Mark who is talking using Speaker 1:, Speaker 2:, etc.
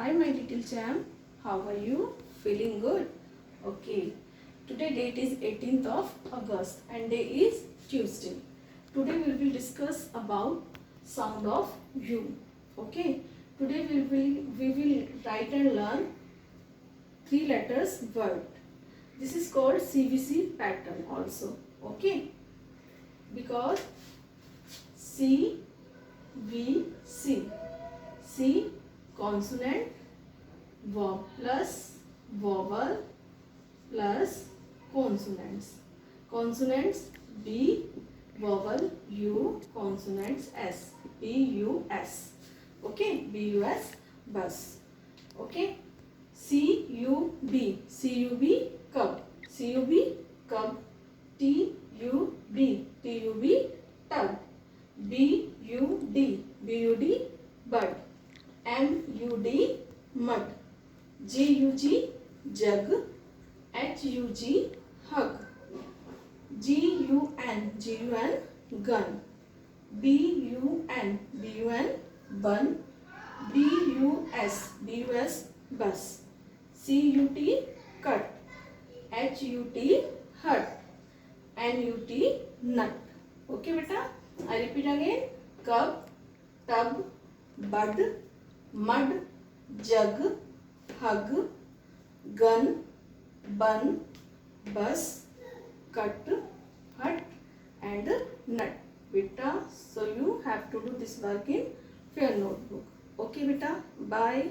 Speaker 1: Hi my little champ, how are you? Feeling good? Okay. Today date is 18th of August and day is Tuesday. Today we will discuss about sound of U. Okay. Today we will write and learn 3 letters word. This is called CVC pattern also. Okay. Because C V C C consonant plus vowel plus consonants. Consonants B, vowel U, consonants S. B U S. Okay, B U S, bus. Okay. C U B, C U B, cub. C U B, cub. T U B, T U B, tub. B U D, B U D, bud. M U D, mud. G U G, jug. H U G, hug. G U N, G U N, gun. B U N, B U N, bun. B U S, B U S, bus. C U T, cut. H U T, hut. N U T, nut. Okay beta, I repeat again. Cub, tub, bud, mud, jug, hug, gun, bun, bus, cut, hut and nut. Beta, so you have to do this work in your notebook. Okay beta, bye.